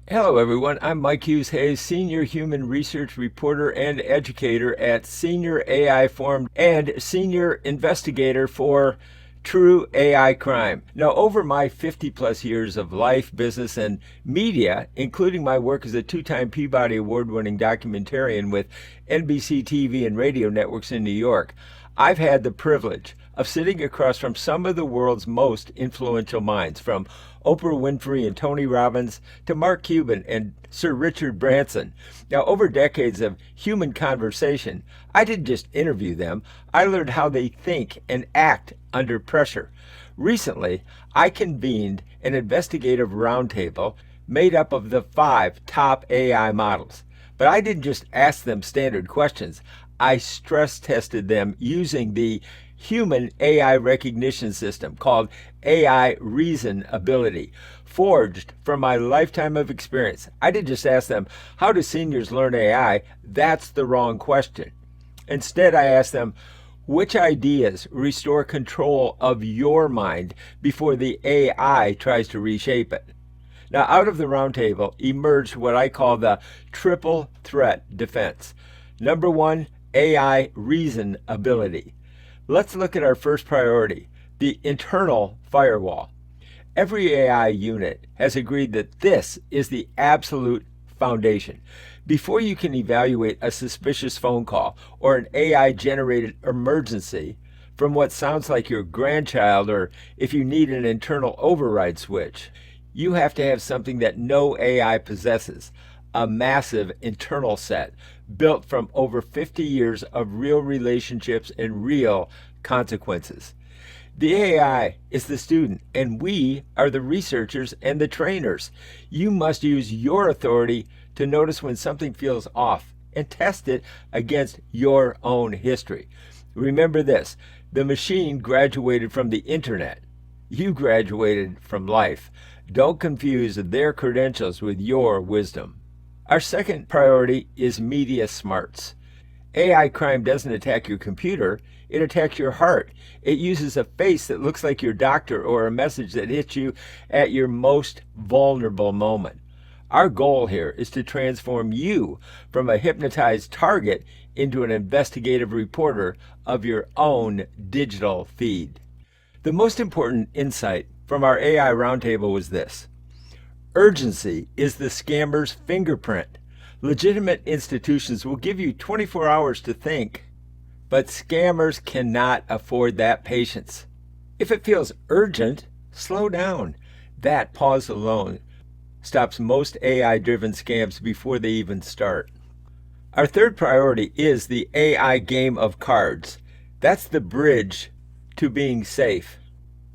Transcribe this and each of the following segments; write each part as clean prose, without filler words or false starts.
Hello, everyone. I'm Mike Hughes Hayes, Senior Human Research Reporter and Educator at Senior AI Forum and Senior Investigator for True AI Crime. Now, over my 50 plus years of life, business, and media, including my work as a two-time Peabody Award-winning documentarian with NBC TV and radio networks in New York, I've had the privilege of sitting across from some of the world's most influential minds, from Oprah Winfrey and Tony Robbins to Mark Cuban and Sir Richard Branson. Now, over decades of human conversation, I didn't just interview them, I learned how they think and act under pressure. Recently, I convened an investigative roundtable made up of the 5 top AI models. But I didn't just ask them standard questions. I stress tested them using the human AI recognition system called AI Reason Ability, forged from my lifetime of experience. I didn't just ask them, how do seniors learn AI? That's the wrong question. Instead, I asked them, which ideas restore control of your mind before the AI tries to reshape it? Now, out of the roundtable emerged what I call the triple threat defense. Number 1, AI Reason Ability. Let's look at our first priority, the internal firewall. Every AI unit has agreed that this is the absolute foundation. Before you can evaluate a suspicious phone call or an AI-generated emergency from what sounds like your grandchild, or if you need an internal override switch, you have to have something that no AI possesses, a massive internal set built from over 50 years of real relationships and real consequences. The AI is the student, and we are the researchers and the trainers. You must use your authority to notice when something feels off and test it against your own history. Remember this, the machine graduated from the internet. You graduated from life. Don't confuse their credentials with your wisdom. Our second priority is media smarts. AI crime doesn't attack your computer, it attacks your heart. It uses a face that looks like your doctor or a message that hits you at your most vulnerable moment. Our goal here is to transform you from a hypnotized target into an investigative reporter of your own digital feed. The most important insight from our AI roundtable was this. Urgency is the scammer's fingerprint. Legitimate institutions will give you 24 hours to think, but scammers cannot afford that patience. If it feels urgent, slow down. That pause alone stops most AI-driven scams before they even start. Our third priority is the AI game of cards. That's the bridge to being safe.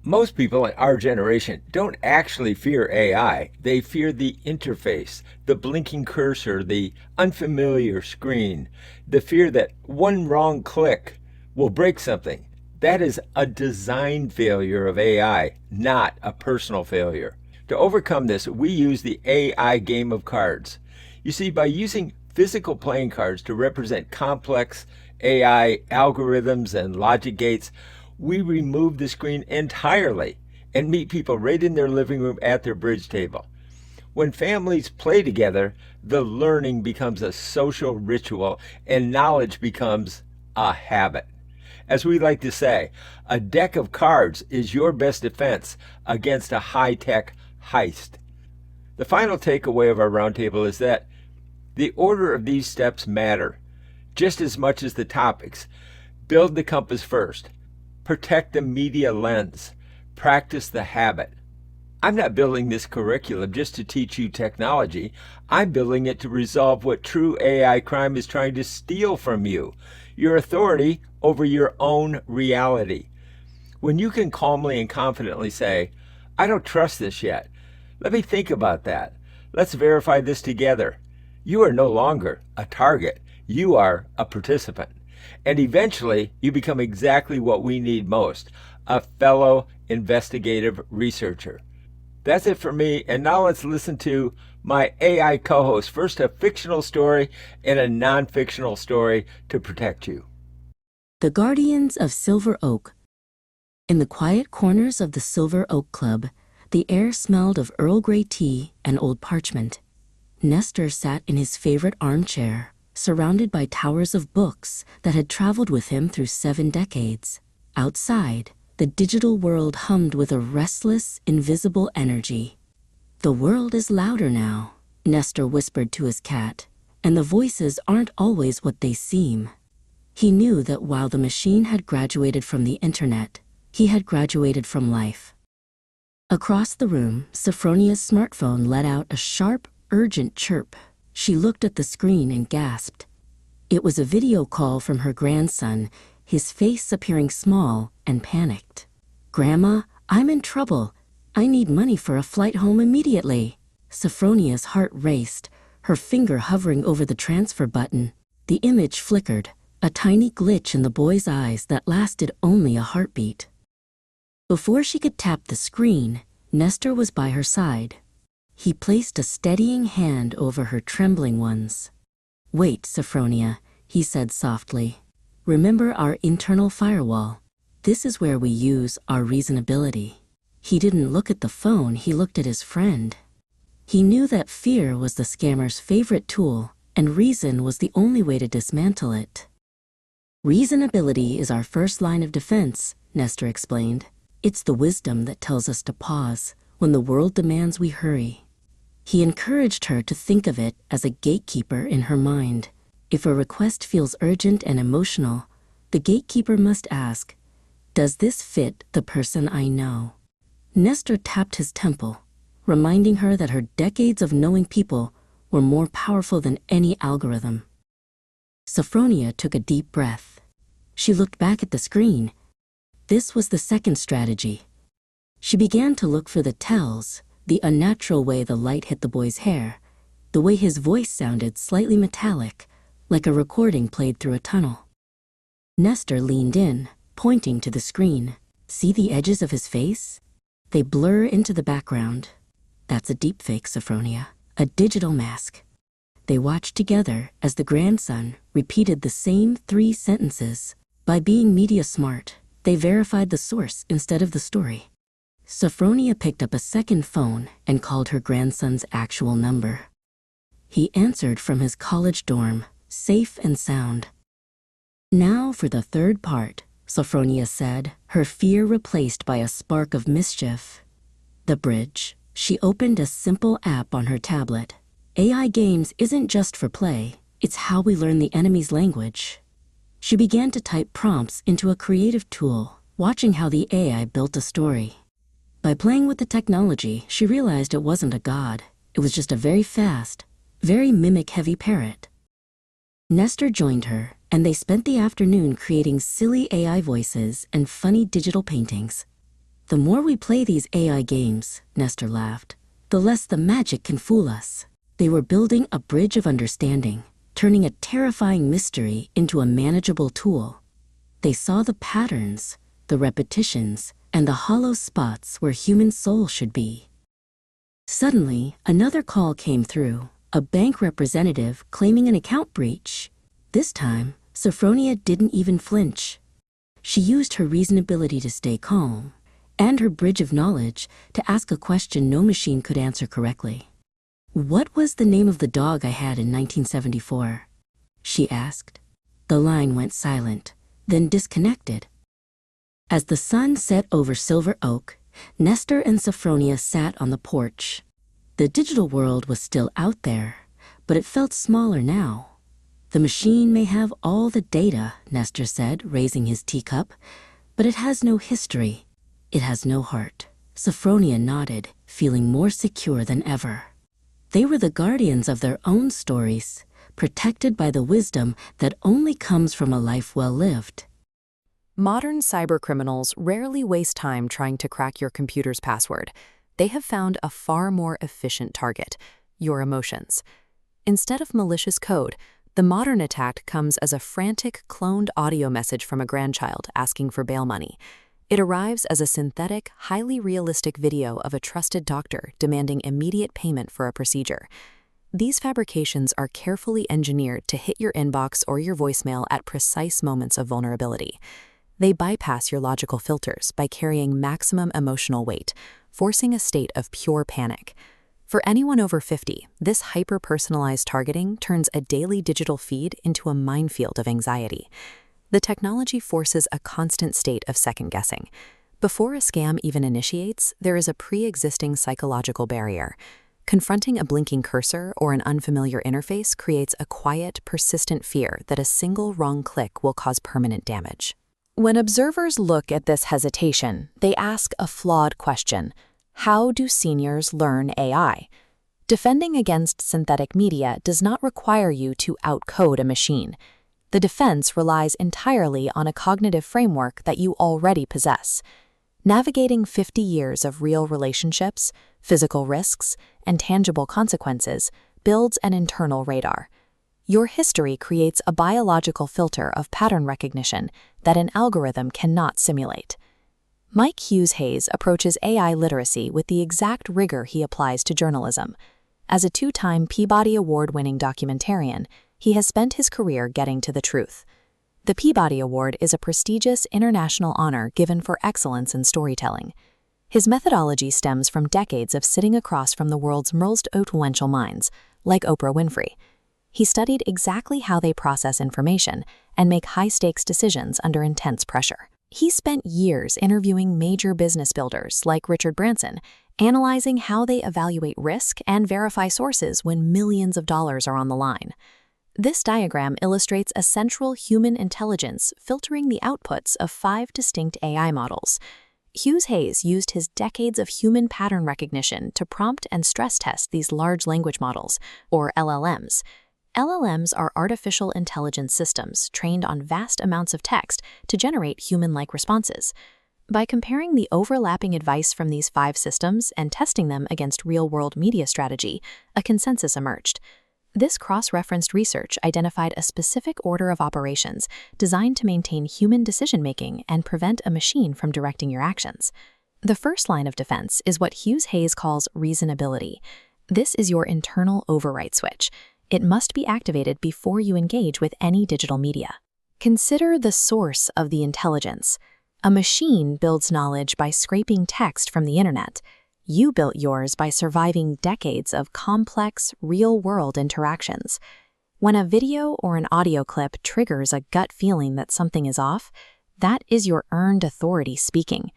Most people in our generation don't actually fear AI. They fear the interface, the blinking cursor, the unfamiliar screen, the fear that one wrong click will break something. That is a design failure of AI, not a personal failure. To overcome this, we use the AI game of cards. You see, by using physical playing cards to represent complex AI algorithms and logic gates, we remove the screen entirely and meet people right in their living room at their bridge table. When families play together, the learning becomes a social ritual and knowledge becomes a habit. As we like to say, a deck of cards is your best defense against a high-tech heist. The final takeaway of our roundtable is that the order of these steps matter just as much as the topics. Build the compass first. Protect the media lens. Practice the habit. I'm not building this curriculum just to teach you technology. I'm building it to resolve what true AI crime is trying to steal from you, your authority over your own reality. When you can calmly and confidently say, I don't trust this yet. Let me think about that. Let's verify this together. You are no longer a target. You are a participant. And eventually, you become exactly what we need most, a fellow investigative researcher. That's it for me, and now let's listen to my AI co-host. First, a fictional story and a non-fictional story to protect you. The Guardians of Silver Oak. In the quiet corners of the Silver Oak Club, the air smelled of Earl Grey tea and old parchment. Nestor sat in his favorite armchair, surrounded by towers of books that had traveled with him through 7 decades. Outside, the digital world hummed with a restless, invisible energy. "The world is louder now," Nestor whispered to his cat, "and the voices aren't always what they seem." He knew that while the machine had graduated from the internet, he had graduated from life. Across the room, Sophronia's smartphone let out a sharp, urgent chirp. She looked at the screen and gasped. It was a video call from her grandson, his face appearing small and panicked. "Grandma, I'm in trouble. I need money for a flight home immediately." Sophronia's heart raced, her finger hovering over the transfer button. The image flickered, a tiny glitch in the boy's eyes that lasted only a heartbeat. Before she could tap the screen, Nestor was by her side. He placed a steadying hand over her trembling ones. "Wait, Sophronia," he said softly. "Remember our internal firewall. This is where we use our reasonability." He didn't look at the phone, he looked at his friend. He knew that fear was the scammer's favorite tool, and reason was the only way to dismantle it. "Reasonability is our first line of defense," Nestor explained. "It's the wisdom that tells us to pause when the world demands we hurry." He encouraged her to think of it as a gatekeeper in her mind. If a request feels urgent and emotional, the gatekeeper must ask, "Does this fit the person I know?" Nestor tapped his temple, reminding her that her decades of knowing people were more powerful than any algorithm. Sophronia took a deep breath. She looked back at the screen. This was the second strategy. She began to look for the tells, the unnatural way the light hit the boy's hair, the way his voice sounded slightly metallic, like a recording played through a tunnel. Nestor leaned in, pointing to the screen. "See the edges of his face? They blur into the background. That's a deepfake, Sophronia, a digital mask." They watched together as the grandson repeated the same 3 sentences. By being media smart, they verified the source instead of the story. Sophronia picked up a second phone and called her grandson's actual number. He answered from his college dorm, safe and sound. "Now for the third part," Sophronia said, her fear replaced by a spark of mischief. "The bridge." She opened a simple app on her tablet. AI games isn't just for play, it's how we learn the enemy's language. She began to type prompts into a creative tool, watching how the AI built a story. By playing with the technology, she realized it wasn't a god. It was just a very fast, very mimic-heavy parrot. Nestor joined her, and they spent the afternoon creating silly AI voices and funny digital paintings. "The more we play these AI games," Nestor laughed, "the less the magic can fool us." They were building a bridge of understanding, turning a terrifying mystery into a manageable tool. They saw the patterns, the repetitions, and the hollow spots where human soul should be. Suddenly, another call came through, a bank representative claiming an account breach. This time, Sophronia didn't even flinch. She used her reasonability to stay calm, and her bridge of knowledge to ask a question no machine could answer correctly. "What was the name of the dog I had in 1974? She asked. The line went silent, then disconnected. As the sun set over Silver Oak, Nestor and Sophronia sat on the porch. The digital world was still out there, but it felt smaller now. "The machine may have all the data," Nestor said, raising his teacup, "but it has no history. It has no heart." Sophronia nodded, feeling more secure than ever. They were the guardians of their own stories, protected by the wisdom that only comes from a life well lived. Modern cybercriminals rarely waste time trying to crack your computer's password. They have found a far more efficient target: your emotions. Instead of malicious code, the modern attack comes as a frantic, cloned audio message from a grandchild asking for bail money. It arrives as a synthetic, highly realistic video of a trusted doctor demanding immediate payment for a procedure. These fabrications are carefully engineered to hit your inbox or your voicemail at precise moments of vulnerability. They bypass your logical filters by carrying maximum emotional weight, forcing a state of pure panic. For anyone over 50, this hyper-personalized targeting turns a daily digital feed into a minefield of anxiety. The technology forces a constant state of second-guessing. Before a scam even initiates, there is a pre-existing psychological barrier. Confronting a blinking cursor or an unfamiliar interface creates a quiet, persistent fear that a single wrong click will cause permanent damage. When observers look at this hesitation, they ask a flawed question: how do seniors learn AI? Defending against synthetic media does not require you to outcode a machine. The defense relies entirely on a cognitive framework that you already possess. Navigating 50 years of real relationships, physical risks, and tangible consequences builds an internal radar. Your history creates a biological filter of pattern recognition that an algorithm cannot simulate. Mike Hughes Hayes approaches AI literacy with the exact rigor he applies to journalism. As a 2-time Peabody Award-winning documentarian, he has spent his career getting to the truth. The Peabody Award is a prestigious international honor given for excellence in storytelling. His methodology stems from decades of sitting across from the world's most influential minds, like Oprah Winfrey. He studied exactly how they process information and make high-stakes decisions under intense pressure. He spent years interviewing major business builders like Richard Branson, analyzing how they evaluate risk and verify sources when millions of dollars are on the line. This diagram illustrates a central human intelligence filtering the outputs of 5 distinct AI models. Hughes Hayes used his decades of human pattern recognition to prompt and stress test these large language models, or LLMs. LLMs are artificial intelligence systems trained on vast amounts of text to generate human-like responses. By comparing the overlapping advice from these 5 systems and testing them against real-world media strategy, a consensus emerged. This cross-referenced research identified a specific order of operations designed to maintain human decision-making and prevent a machine from directing your actions. The first line of defense is what Hughes Hayes calls reasonability. This is your internal override switch. It must be activated before you engage with any digital media. Consider the source of the intelligence. A machine builds knowledge by scraping text from the internet. You built yours by surviving decades of complex, real-world interactions. When a video or an audio clip triggers a gut feeling that something is off, that is your earned authority speaking.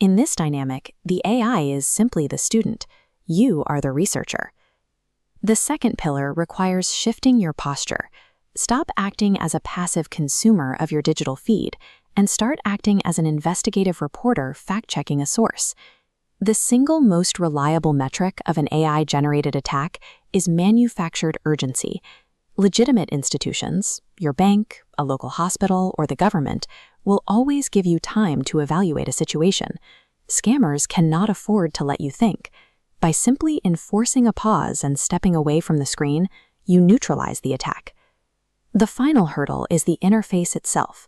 In this dynamic, the AI is simply the student. You are the researcher. The second pillar requires shifting your posture. Stop acting as a passive consumer of your digital feed and start acting as an investigative reporter fact-checking a source. The single most reliable metric of an AI-generated attack is manufactured urgency. Legitimate institutions, your bank, a local hospital, or the government, will always give you time to evaluate a situation. Scammers cannot afford to let you think. By simply enforcing a pause and stepping away from the screen, you neutralize the attack. The final hurdle is the interface itself.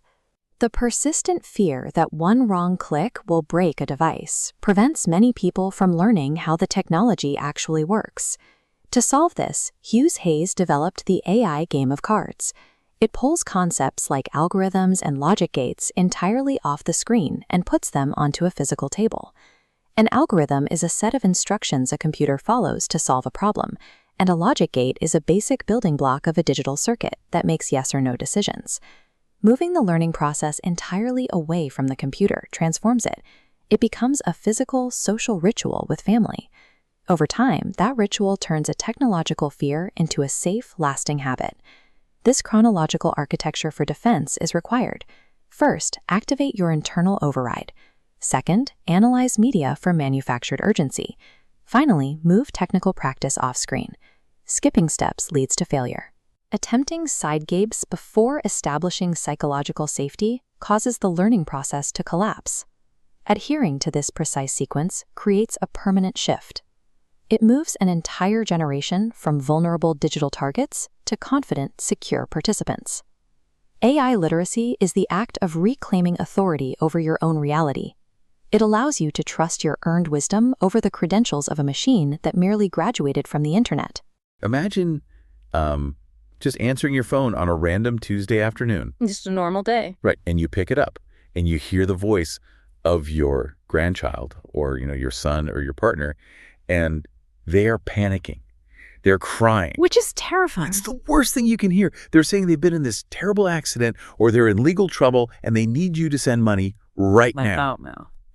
The persistent fear that one wrong click will break a device prevents many people from learning how the technology actually works. To solve this, Hughes Hayes developed the AI game of cards. It pulls concepts like algorithms and logic gates entirely off the screen and puts them onto a physical table. An algorithm is a set of instructions a computer follows to solve a problem, and a logic gate is a basic building block of a digital circuit that makes yes or no decisions. Moving the learning process entirely away from the computer transforms it. It becomes a physical, social ritual with family. Over time, that ritual turns a technological fear into a safe, lasting habit. This chronological architecture for defense is required. First, activate your internal override. Second, analyze media for manufactured urgency. Finally, move technical practice off-screen. Skipping steps leads to failure. Attempting side games before establishing psychological safety causes the learning process to collapse. Adhering to this precise sequence creates a permanent shift. It moves an entire generation from vulnerable digital targets to confident, secure participants. AI literacy is the act of reclaiming authority over your own reality. It allows you to trust your earned wisdom over the credentials of a machine that merely graduated from the internet. Imagine just answering your phone on a random Tuesday afternoon. Just a normal day. Right, and you pick it up, and you hear the voice of your grandchild or, your son or your partner, and They are panicking. They're crying. Which is terrifying. It's the worst thing you can hear. They're saying they've been in this terrible accident or they're in legal trouble and they need you to send money right now.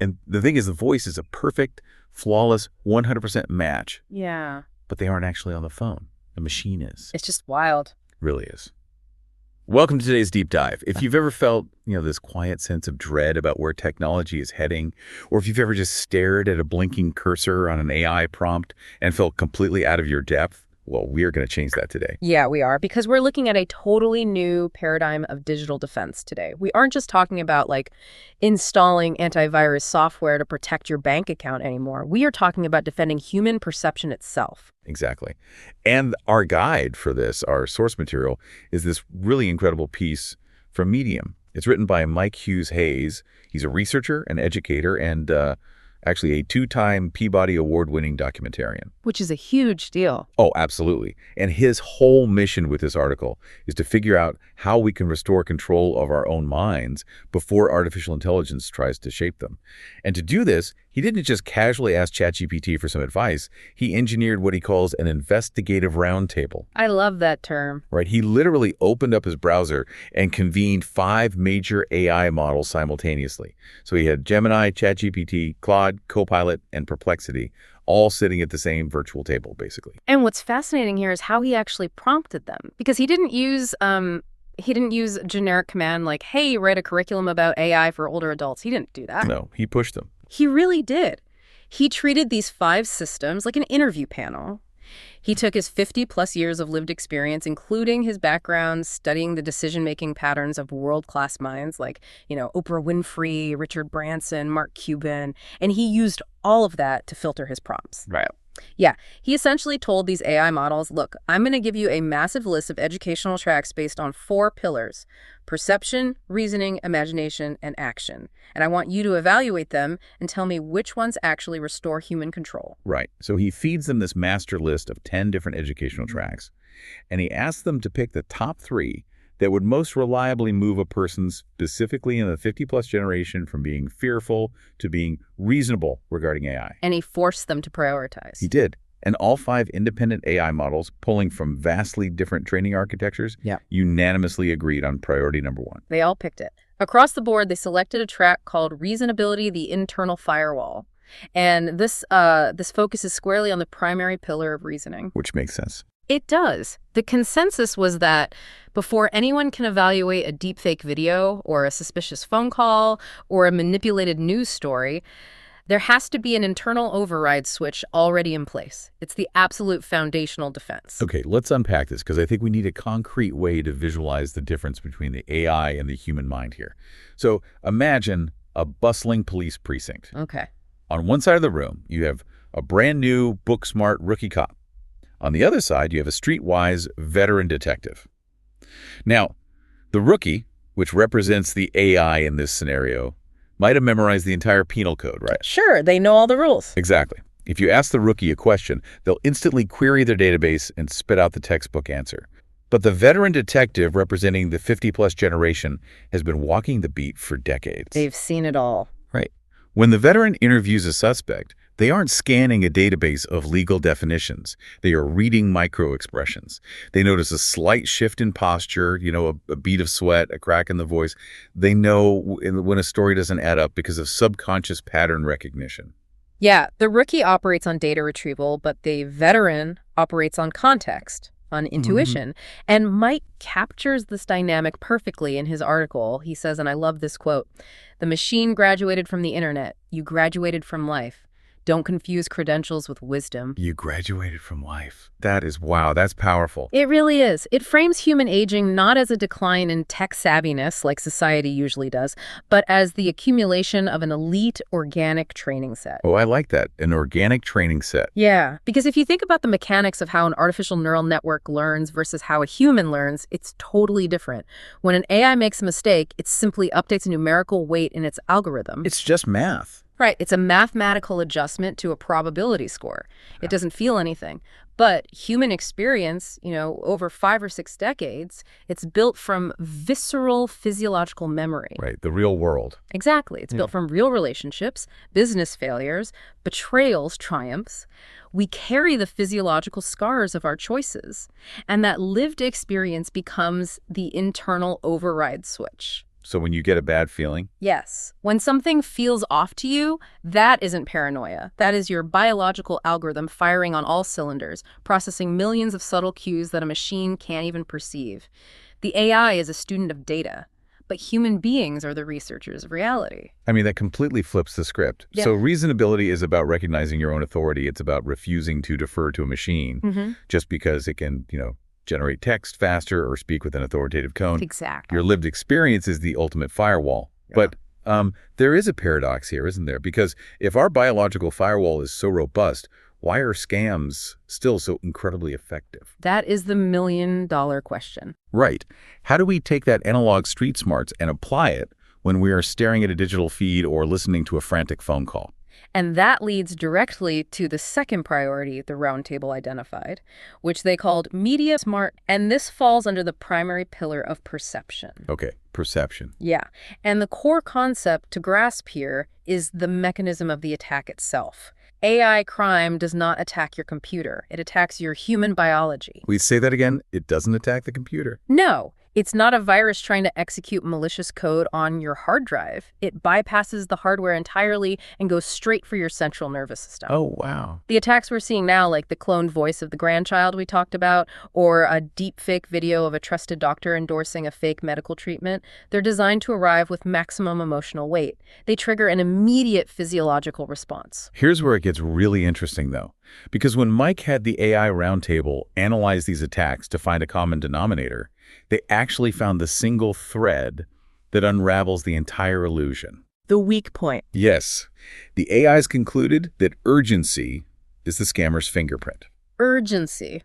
And the thing is, the voice is a perfect, flawless, 100% match. Yeah. But they aren't actually on the phone. The machine is. It's just wild. It really is. Welcome to today's deep dive. If you've ever felt, this quiet sense of dread about where technology is heading, or if you've ever just stared at a blinking cursor on an AI prompt and felt completely out of your depth, well, we are going to change that today. Yeah, we are, because we're looking at a totally new paradigm of digital defense today. We aren't just talking about installing antivirus software to protect your bank account anymore. We are talking about defending human perception itself. Exactly. And our guide for this, our source material, is this really incredible piece from Medium. It's written by Mike Hughes Hayes. He's a researcher, an educator, and actually a 2-time Peabody Award-winning documentarian. Which is a huge deal. Oh, absolutely. And his whole mission with this article is to figure out how we can restore control of our own minds before artificial intelligence tries to shape them. And to do this, he didn't just casually ask ChatGPT for some advice. He engineered what he calls an investigative roundtable. I love that term. Right. He literally opened up his browser and convened 5 major AI models simultaneously. So he had Gemini, ChatGPT, Claude, Copilot, and Perplexity, all sitting at the same virtual table, basically. And what's fascinating here is how he actually prompted them, because he didn't use a generic command like, hey, write a curriculum about AI for older adults. He didn't do that. No, he pushed them. He really did. He treated these 5 systems like an interview panel. He took his 50-plus years of lived experience, including his background studying the decision-making patterns of world-class minds like, Oprah Winfrey, Richard Branson, Mark Cuban, and he used all of that to filter his prompts. Right. Yeah, he essentially told these AI models, look, I'm going to give you a massive list of educational tracks based on 4 pillars: perception, reasoning, imagination, and action. And I want you to evaluate them and tell me which ones actually restore human control. Right. So he feeds them this master list of 10 different educational tracks, and he asks them to pick the top 3 that would most reliably move a person specifically in the 50-plus generation from being fearful to being reasonable regarding AI. And he forced them to prioritize. He did. And all 5 independent AI models, pulling from vastly different training architectures, unanimously agreed on priority number 1. They all picked it. Across the board, they selected a track called Reasonability, the Internal Firewall. And this focuses squarely on the primary pillar of reasoning. Which makes sense. It does. The consensus was that before anyone can evaluate a deepfake video or a suspicious phone call or a manipulated news story, there has to be an internal override switch already in place. It's the absolute foundational defense. Okay, let's unpack this, because I think we need a concrete way to visualize the difference between the AI and the human mind here. So imagine a bustling police precinct. Okay. On one side of the room, you have a brand new, book-smart rookie cop. On the other side, you have a streetwise veteran detective. Now, the rookie, which represents the AI in this scenario, might have memorized the entire penal code, right? Sure, they know all the rules. Exactly. If you ask the rookie a question, they'll instantly query their database and spit out the textbook answer. But the veteran detective representing the 50-plus generation has been walking the beat for decades. They've seen it all. Right. When the veteran interviews a suspect, they aren't scanning a database of legal definitions. They are reading micro-expressions. They notice a slight shift in posture, a bead of sweat, a crack in the voice. They know when a story doesn't add up because of subconscious pattern recognition. Yeah, the rookie operates on data retrieval, but the veteran operates on context, on intuition. And Mike captures this dynamic perfectly in his article. He says, and I love this quote, "The machine graduated from the internet. You graduated from life. Don't confuse credentials with wisdom." You graduated from life. That is, wow, that's powerful. It really is. It frames human aging not as a decline in tech savviness like society usually does, but as the accumulation of an elite organic training set. Oh, I like that. An organic training set. Yeah, because if you think about the mechanics of how an artificial neural network learns versus how a human learns, it's totally different. When an AI makes a mistake, it simply updates a numerical weight in its algorithm. It's just math. Right. It's a mathematical adjustment to a probability score. It doesn't feel anything. But human experience, over 5 or 6 decades, it's built from visceral physiological memory. Right, the real world. Exactly. It's built from real relationships, business failures, betrayals, triumphs. We carry the physiological scars of our choices, and that lived experience becomes the internal override switch. So when you get a bad feeling? Yes. When something feels off to you, that isn't paranoia. That is your biological algorithm firing on all cylinders, processing millions of subtle cues that a machine can't even perceive. The AI is a student of data, but human beings are the researchers of reality. I mean, that completely flips the script. Yeah. So reasonability is about recognizing your own authority. It's about refusing to defer to a machine just because it can, generate text faster or speak with an authoritative tone. Exactly. Your lived experience is the ultimate firewall. Yeah. But there is a paradox here, isn't there? Because if our biological firewall is so robust, why are scams still so incredibly effective? That is the million-dollar question. Right. How do we take that analog street smarts and apply it when we are staring at a digital feed or listening to a frantic phone call? And that leads directly to the second priority the Roundtable identified, which they called media smart, and this falls under the primary pillar of perception. Okay, perception. Yeah, and the core concept to grasp here is the mechanism of the attack itself. AI crime does not attack your computer. It attacks your human biology. Please say that again. It doesn't attack the computer. No. It's not a virus trying to execute malicious code on your hard drive. It bypasses the hardware entirely and goes straight for your central nervous system. Oh, wow. The attacks we're seeing now, like the cloned voice of the grandchild we talked about, or a deep fake video of a trusted doctor endorsing a fake medical treatment, they're designed to arrive with maximum emotional weight. They trigger an immediate physiological response. Here's where it gets really interesting, though. Because when Mike had the AI Roundtable analyze these attacks to find a common denominator, they actually found the single thread that unravels the entire illusion. The weak point. Yes. The AIs concluded that urgency is the scammer's fingerprint. Urgency.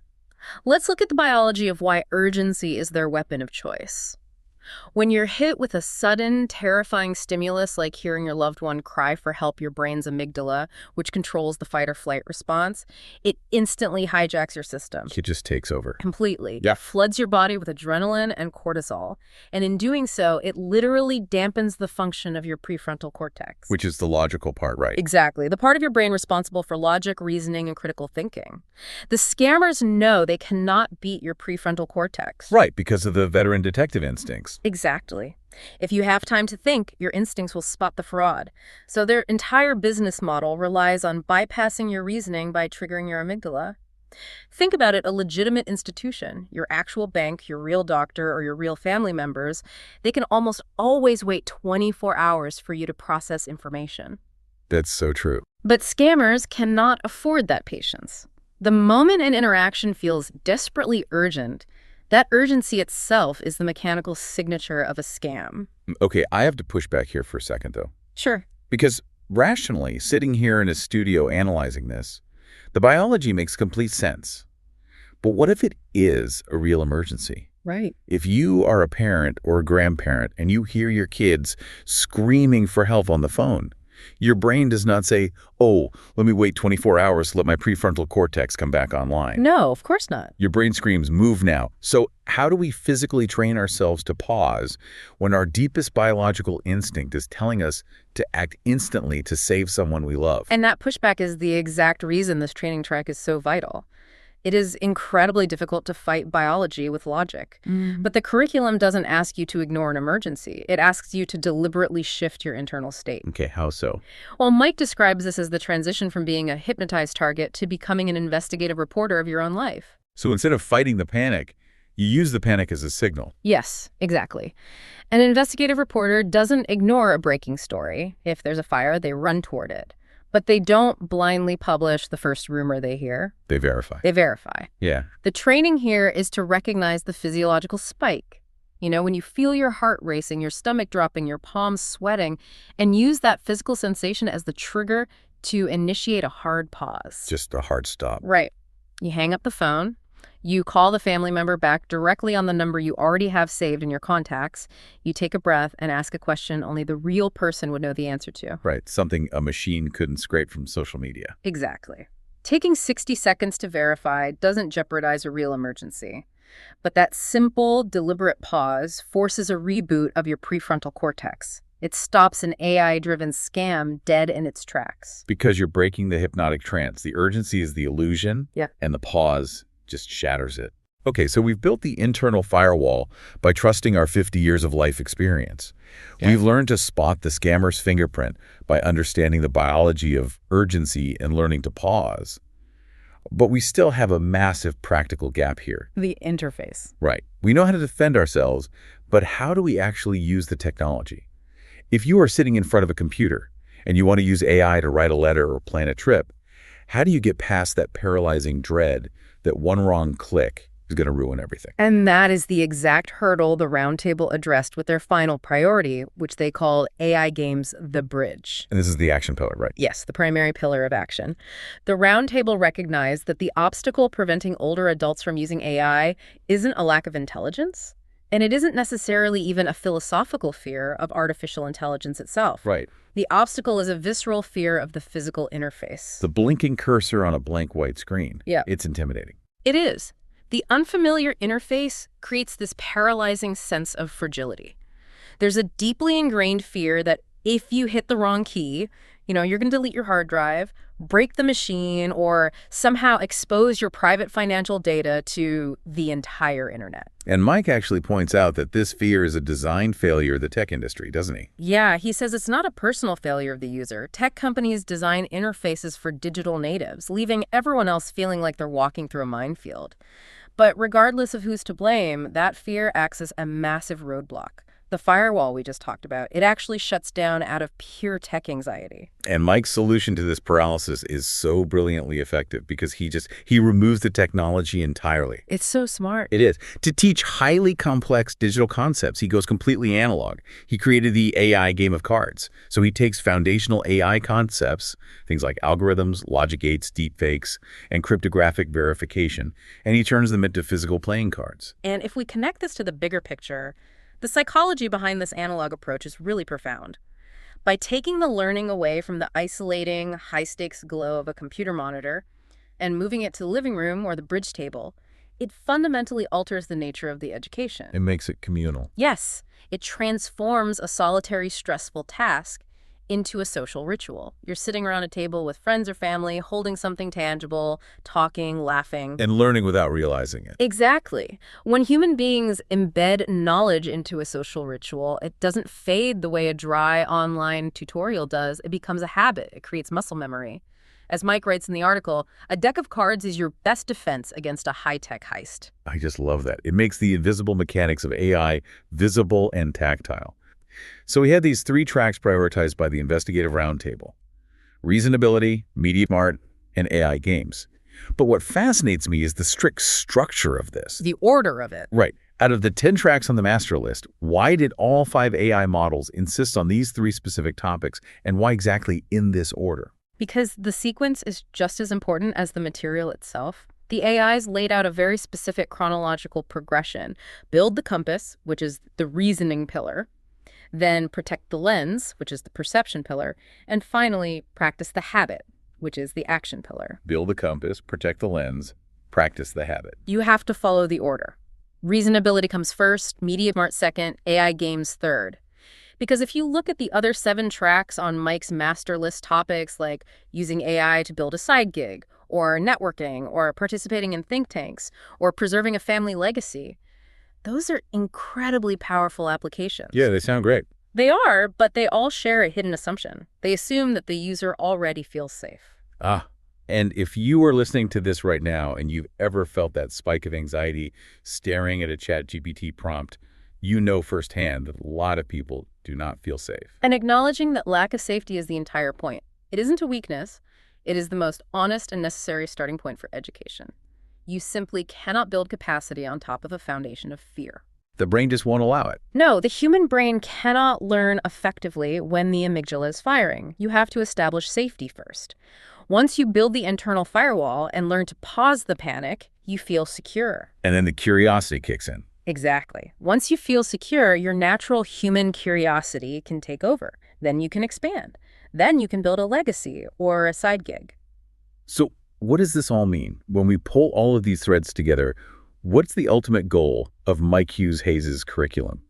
Let's look at the biology of why urgency is their weapon of choice. When you're hit with a sudden, terrifying stimulus like hearing your loved one cry for help, your brain's amygdala, which controls the fight or flight response, it instantly hijacks your system. It just takes over. Completely. Yeah. It floods your body with adrenaline and cortisol. And in doing so, it literally dampens the function of your prefrontal cortex. Which is the logical part, right? Exactly. The part of your brain responsible for logic, reasoning, and critical thinking. The scammers know they cannot beat your prefrontal cortex. Right, because of the veteran detective instincts. Exactly. If you have time to think, your instincts will spot the fraud. So their entire business model relies on bypassing your reasoning by triggering your amygdala. Think about it, a legitimate institution, your actual bank, your real doctor, or your real family members, they can almost always wait 24 hours for you to process information. That's so true. But scammers cannot afford that patience. The moment an interaction feels desperately urgent, that urgency itself is the mechanical signature of a scam. Okay, I have to push back here for a second, though. Sure. Because rationally, sitting here in a studio analyzing this, the biology makes complete sense. But what if it is a real emergency? Right. If you are a parent or a grandparent and you hear your kids screaming for help on the phone, your brain does not say, oh, let me wait 24 hours to let my prefrontal cortex come back online. No, of course not. Your brain screams, move now. So how do we physically train ourselves to pause when our deepest biological instinct is telling us to act instantly to save someone we love? And that pushback is the exact reason this training track is so vital. It is incredibly difficult to fight biology with logic. But the curriculum doesn't ask you to ignore an emergency. It asks you to deliberately shift your internal state. Okay, how so? Well, Mike describes this as the transition from being a hypnotized target to becoming an investigative reporter of your own life. So instead of fighting the panic, you use the panic as a signal. Yes, exactly. An investigative reporter doesn't ignore a breaking story. If there's a fire, they run toward it. But they don't blindly publish the first rumor they hear. They verify. They verify. Yeah. The training here is to recognize the physiological spike. You know, when you feel your heart racing, your stomach dropping, your palms sweating, and use that physical sensation as the trigger to initiate a hard pause. Just a hard stop. Right. You hang up the phone. You call the family member back directly on the number you already have saved in your contacts. You take a breath and ask a question only the real person would know the answer to. Right. Something a machine couldn't scrape from social media. Exactly. Taking 60 seconds to verify doesn't jeopardize a real emergency. But that simple, deliberate pause forces a reboot of your prefrontal cortex. It stops an AI-driven scam dead in its tracks. Because you're breaking the hypnotic trance. The urgency is the illusion, and the pause just shatters it. Okay, so we've built the internal firewall by trusting our 50 years of life experience. Yeah. We've learned to spot the scammer's fingerprint by understanding the biology of urgency and learning to pause. But we still have a massive practical gap here. The interface. Right. We know how to defend ourselves, but how do we actually use the technology? If you are sitting in front of a computer and you want to use AI to write a letter or plan a trip, how do you get past that paralyzing dread that one wrong click is going to ruin everything? And that is the exact hurdle the Roundtable addressed with their final priority, which they call AI Games the Bridge. And this is the action pillar, right? Yes, the primary pillar of action. The Roundtable recognized that the obstacle preventing older adults from using AI isn't a lack of intelligence, and it isn't necessarily even a philosophical fear of artificial intelligence itself. Right. The obstacle is a visceral fear of the physical interface. The blinking cursor on a blank white screen. Yeah. It's intimidating. It is. The unfamiliar interface creates this paralyzing sense of fragility. There's a deeply ingrained fear that if you hit the wrong key, you're going to delete your hard drive, break the machine, or somehow expose your private financial data to the entire internet. And Mike actually points out that this fear is a design failure of the tech industry, doesn't he? Yeah, he says it's not a personal failure of the user. Tech companies design interfaces for digital natives, leaving everyone else feeling like they're walking through a minefield. But regardless of who's to blame, that fear acts as a massive roadblock. The firewall we just talked about, it actually shuts down out of pure tech anxiety. And Mike's solution to this paralysis is so brilliantly effective because he removes the technology entirely. It's so smart. It is. To teach highly complex digital concepts, he goes completely analog. He created the AI game of cards. So he takes foundational AI concepts, things like algorithms, logic gates, deepfakes, and cryptographic verification, and he turns them into physical playing cards. And if we connect this to the bigger picture, the psychology behind this analog approach is really profound. By taking the learning away from the isolating, high-stakes glow of a computer monitor and moving it to the living room or the bridge table, it fundamentally alters the nature of the education. It makes it communal. Yes, it transforms a solitary, stressful task into a social ritual. You're sitting around a table with friends or family, holding something tangible, talking, laughing. And learning without realizing it. Exactly. When human beings embed knowledge into a social ritual, it doesn't fade the way a dry online tutorial does. It becomes a habit. It creates muscle memory. As Mike writes in the article, a deck of cards is your best defense against a high-tech heist. I just love that. It makes the invisible mechanics of AI visible and tactile. So we had these 3 tracks prioritized by the investigative roundtable: reasonability, media smart, and AI games. But what fascinates me is the strict structure of this. The order of it. Right. Out of the 10 tracks on the master list, why did all 5 AI models insist on these 3 specific topics, and why exactly in this order? Because the sequence is just as important as the material itself. The AIs laid out a very specific chronological progression. Build the compass, which is the reasoning pillar. Then protect the lens, which is the perception pillar. And finally, practice the habit, which is the action pillar. Build the compass, protect the lens, practice the habit. You have to follow the order. Reasonability comes first, media smart second, AI games third. Because if you look at the other 7 tracks on Mike's master list topics, like using AI to build a side gig, or networking, or participating in think tanks, or preserving a family legacy, those are incredibly powerful applications. Yeah, they sound great. They are, but they all share a hidden assumption. They assume that the user already feels safe. And if you are listening to this right now and you've ever felt that spike of anxiety staring at a ChatGPT prompt, you know firsthand that a lot of people do not feel safe. And acknowledging that lack of safety is the entire point. It isn't a weakness. It is the most honest and necessary starting point for education. You simply cannot build capacity on top of a foundation of fear. The brain just won't allow it. No, the human brain cannot learn effectively when the amygdala is firing. You have to establish safety first. Once you build the internal firewall and learn to pause the panic, you feel secure. And then the curiosity kicks in. Exactly. Once you feel secure, your natural human curiosity can take over. Then you can expand. Then you can build a legacy or a side gig. So what does this all mean? When we pull all of these threads together, what's the ultimate goal of Mike Hughes Hayes' curriculum?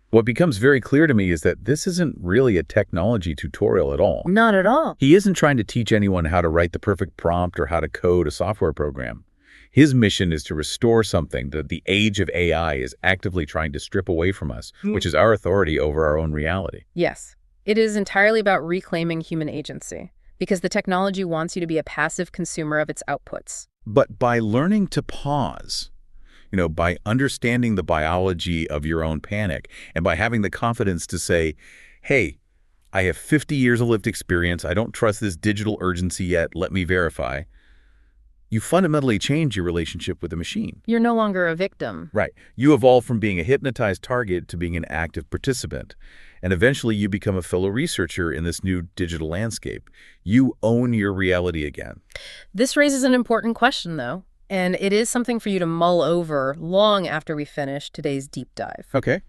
What becomes very clear to me is that this isn't really a technology tutorial at all. Not at all. He isn't trying to teach anyone how to write the perfect prompt or how to code a software program. His mission is to restore something that the age of AI is actively trying to strip away from us, which is our authority over our own reality. Yes. It is entirely about reclaiming human agency, because the technology wants you to be a passive consumer of its outputs. But by learning to pause, by understanding the biology of your own panic, and by having the confidence to say, hey, I have 50 years of lived experience, I don't trust this digital urgency yet, let me verify, you fundamentally change your relationship with the machine. You're no longer a victim. Right. You evolve from being a hypnotized target to being an active participant. And eventually you become a fellow researcher in this new digital landscape. You own your reality again. This raises an important question, though, and it is something for you to mull over long after we finish today's deep dive. Okay.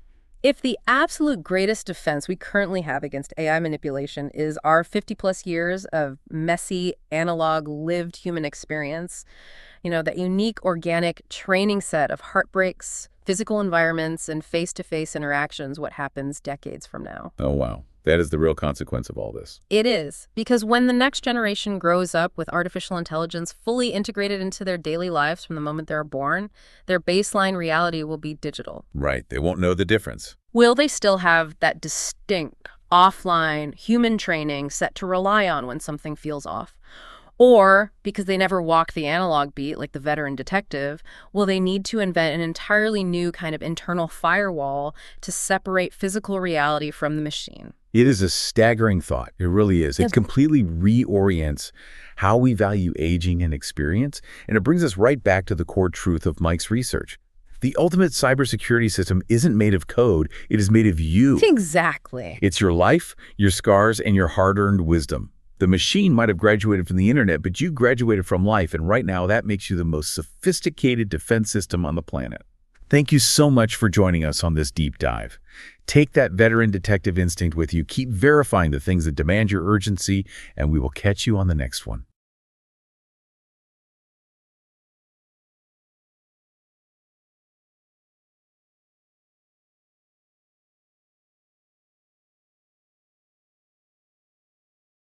If the absolute greatest defense we currently have against AI manipulation is our 50-plus years of messy, analog, lived human experience, that unique, organic training set of heartbreaks, physical environments, and face-to-face interactions, what happens decades from now? Oh, wow. That is the real consequence of all this. It is, because when the next generation grows up with artificial intelligence fully integrated into their daily lives from the moment they're born, their baseline reality will be digital. Right. They won't know the difference. Will they still have that distinct, offline, human training set to rely on when something feels off? Or, because they never walked the analog beat like the veteran detective, will they need to invent an entirely new kind of internal firewall to separate physical reality from the machine? It is a staggering thought. It really is. It completely reorients how we value aging and experience, and it brings us right back to the core truth of Mike's research. The ultimate cybersecurity system isn't made of code. It is made of you. Exactly. It's your life, your scars, and your hard-earned wisdom. The machine might have graduated from the internet, but you graduated from life, and right now that makes you the most sophisticated defense system on the planet. Thank you so much for joining us on this deep dive. Take that veteran detective instinct with you. Keep verifying the things that demand your urgency, and we will catch you on the next one.